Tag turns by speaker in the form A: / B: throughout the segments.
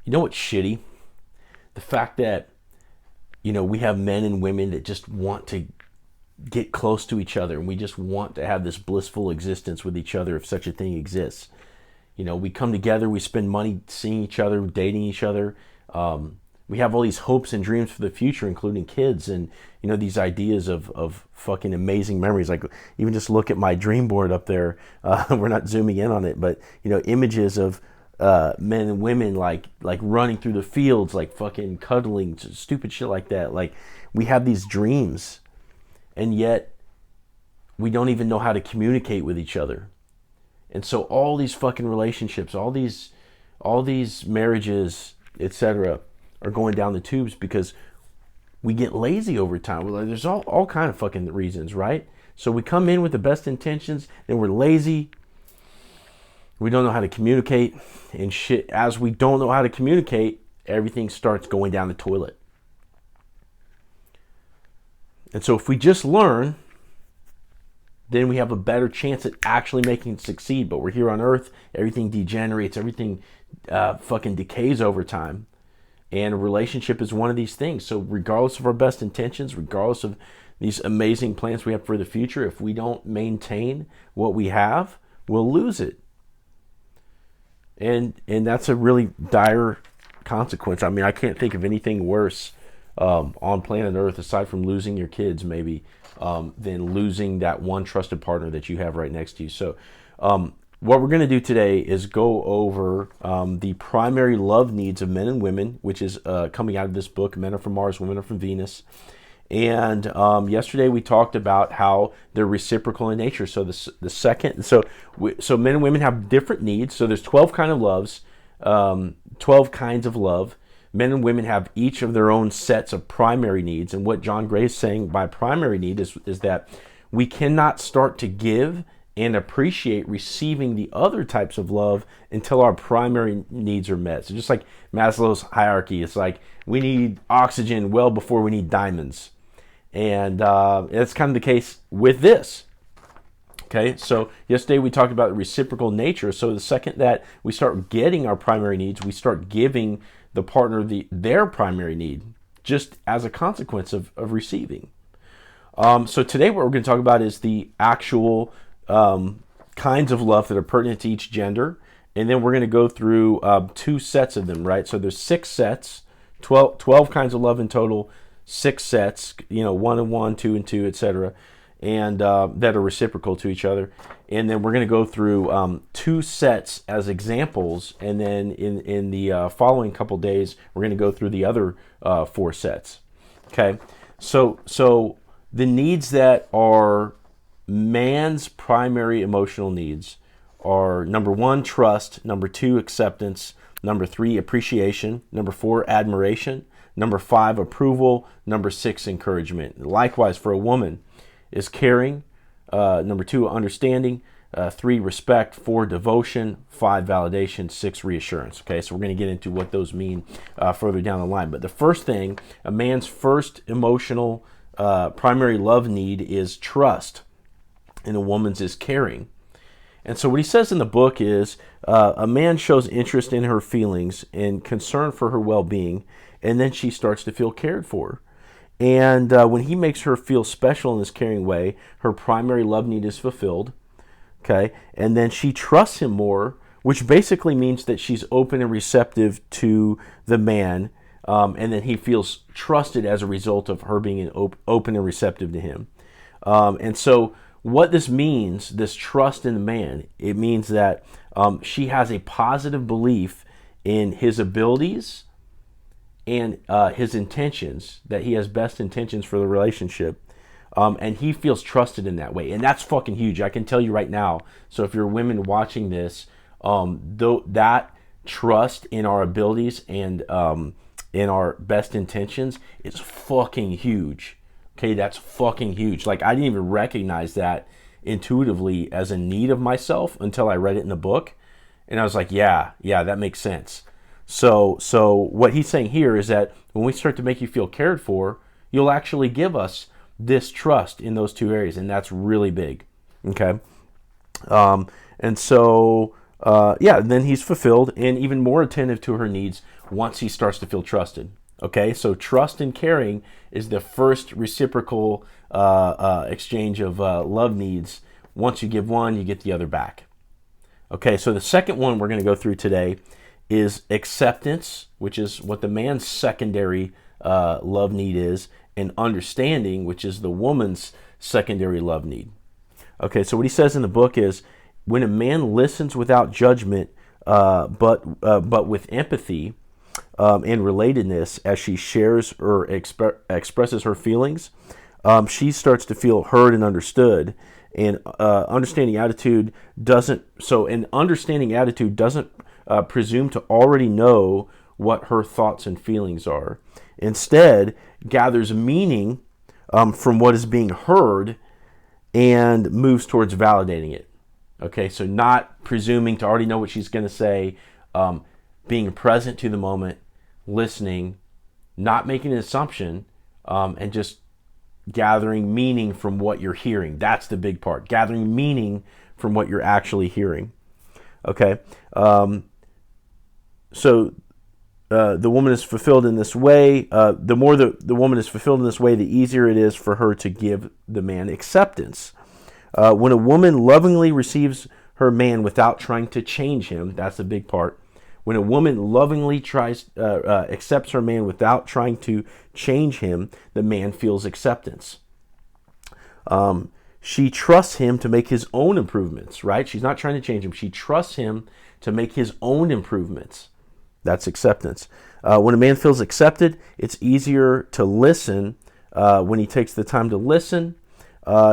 A: You know what's shitty? The fact that, we have men and women that just want to get close to each other, and we just want to have this blissful existence with each other if such a thing exists. We come together, we spend money seeing each other, dating each other. We have all these hopes and dreams for the future, including kids, and these ideas of fucking amazing memories. Like, even just look at my dream board up there. We're not zooming in on it, but images of men and women like running through the fields, like fucking cuddling, stupid shit like that. Like, we have these dreams, and yet we don't even know how to communicate with each other. And so all these fucking relationships, all these marriages, etc., are going down the tubes because we get lazy over time. There's all kind of fucking reasons, right? So we come in with the best intentions, then we're lazy. We don't know how to communicate, and shit. As we don't know how to communicate, everything starts going down the toilet. And so if we just learn, then we have a better chance at actually making it succeed. But we're here on Earth, everything degenerates, everything fucking decays over time. And a relationship is one of these things. So regardless of our best intentions, regardless of these amazing plans we have for the future, if we don't maintain what we have, we'll lose it. And that's a really dire consequence. I mean, I can't think of anything worse on planet Earth, aside from losing your kids, maybe, than losing that one trusted partner that you have right next to you. So what we're going to do today is go over the primary love needs of men and women, which is coming out of this book, Men Are From Mars, Women Are From Venus. And yesterday we talked about how they're reciprocal in nature. So so men and women have different needs. So there's 12 kind of loves, 12 kinds of love. Men and women have each of their own sets of primary needs. And what John Gray is saying by primary need is that we cannot start to give and appreciate receiving the other types of love until our primary needs are met. So just like Maslow's hierarchy, it's like we need oxygen well before we need diamonds. And it's kind of the case with this. Okay, so yesterday we talked about the reciprocal nature. So the second that we start getting our primary needs, we start giving the partner their primary need, just as a consequence of receiving. So today what we're going to talk about is the actual kinds of love that are pertinent to each gender. And then we're going to go through 2 sets of them, right? So there's 6 sets, 12 kinds of love in total, 6 sets, 1 and 1, 2 and 2, etc., and that are reciprocal to each other. And then we're going to go through 2 sets as examples, and then in the following couple days, we're going to go through the other 4 sets. Okay, so the needs that are man's primary emotional needs are: number 1, trust; number 2, acceptance; number 3, appreciation; number 4, admiration; number 5, approval; number 6, encouragement. Likewise, for a woman, is caring; number 2, understanding; 3, respect; 4, devotion; 5, validation; 6, reassurance. Okay, so we're going to get into what those mean further down the line. But the first thing, a man's first emotional primary love need is trust, and a woman's is caring. And so what he says in the book is a man shows interest in her feelings and concern for her well-being, and then she starts to feel cared for. And when he makes her feel special in this caring way, her primary love need is fulfilled. Okay, and then she trusts him more, which basically means that she's open and receptive to the man, and then he feels trusted as a result of her being open and receptive to him. And so what this means, this trust in the man, it means that she has a positive belief in his abilities and his intentions, that he has best intentions for the relationship, and he feels trusted in that way. And that's fucking huge. I can tell you right now. So if you're women watching this, that trust in our abilities and in our best intentions is fucking huge. Okay, that's fucking huge. Like, I didn't even recognize that intuitively as a need of myself until I read it in the book. And I was like, yeah, that makes sense. So what he's saying here is that when we start to make you feel cared for, you'll actually give us this trust in those 2 areas. And that's really big. Okay. And so yeah, then he's fulfilled and even more attentive to her needs once he starts to feel trusted. Okay, so trust and caring is the first reciprocal exchange of love needs. Once you give one, you get the other back. Okay, so the second one we're going to go through today is acceptance, which is what the man's secondary love need is, and understanding, which is the woman's secondary love need. Okay, so what he says in the book is, when a man listens without judgment, but with empathy and relatedness as she shares or expresses her feelings, she starts to feel heard and understood. And understanding attitude doesn't. So an understanding attitude doesn't presume to already know what her thoughts and feelings are. Instead, gathers meaning from what is being heard and moves towards validating it. Okay, so not presuming to already know what she's going to say, being present to the moment, listening, not making an assumption, and just gathering meaning from what you're hearing. That's the big part. Gathering meaning from what you're actually hearing. Okay, so the woman is fulfilled in this way. The more the woman is fulfilled in this way, the easier it is for her to give the man acceptance. When a woman lovingly receives her man without trying to change him, that's a big part. When a woman lovingly accepts her man without trying to change him, the man feels acceptance. She trusts him to make his own improvements, right? She's not trying to change him. She trusts him to make his own improvements. That's acceptance. When a man feels accepted, it's easier to listen. When he takes the time to listen,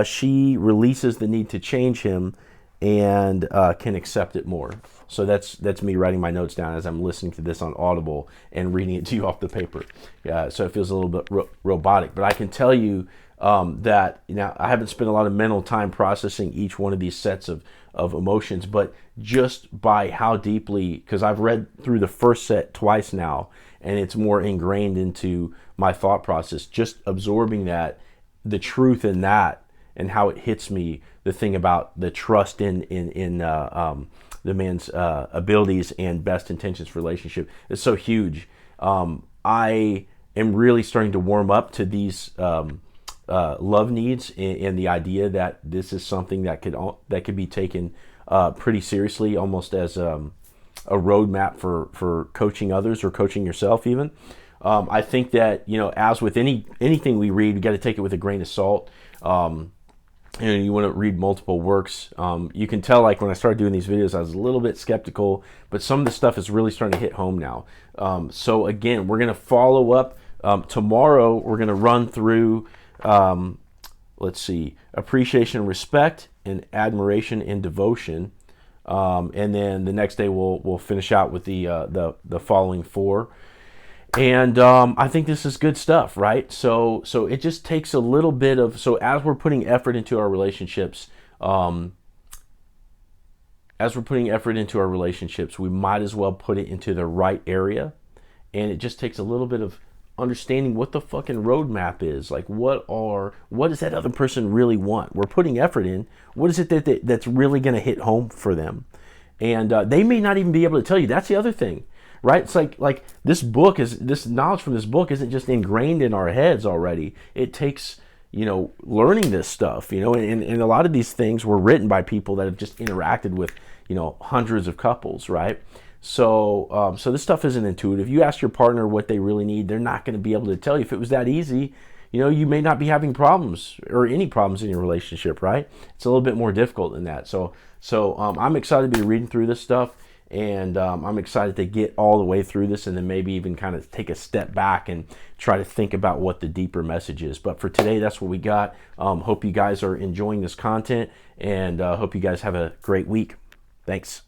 A: she releases the need to change him and can accept it more. So that's me writing my notes down as I'm listening to this on Audible and reading it to you off the paper. So it feels a little bit robotic, but I can tell you that I haven't spent a lot of mental time processing each one of these sets of emotions, but just by how deeply, because I've read through the first set twice now, and it's more ingrained into my thought process, just absorbing that, the truth in that, and how it hits me, the thing about the trust in the man's abilities and best intentions for relationship is so huge. I am really starting to warm up to these love needs and the idea that this is something that could be taken pretty seriously, almost as a roadmap for coaching others or coaching yourself even. I think that, as with anything we read, we got to take it with a grain of salt. You want to read multiple works. You can tell, like, when I started doing these videos, I was a little bit skeptical, but some of the stuff is really starting to hit home now. So again, we're going to follow up tomorrow. We're going to run through, appreciation and respect, and admiration and devotion. And then the next day we'll finish out with the following four. And I think this is good stuff, right? So it just takes a little bit of, so as we're putting effort into our relationships, we might as well put it into the right area. And it just takes a little bit of understanding what the fucking roadmap is. Like, what does that other person really want? We're putting effort in. What is it that's really going to hit home for them? And they may not even be able to tell you. That's the other thing. Right? It's like this knowledge from this book isn't just ingrained in our heads already. It takes, learning this stuff, and a lot of these things were written by people that have just interacted with, hundreds of couples, right? So this stuff isn't intuitive. You ask your partner what they really need, they're not going to be able to tell you. If it was that easy, you may not be having problems or any problems in your relationship, right? It's a little bit more difficult than that. So I'm excited to be reading through this stuff. And I'm excited to get all the way through this and then maybe even kind of take a step back and try to think about what the deeper message is. But for today, that's what we got. Hope you guys are enjoying this content, and hope you guys have a great week. Thanks.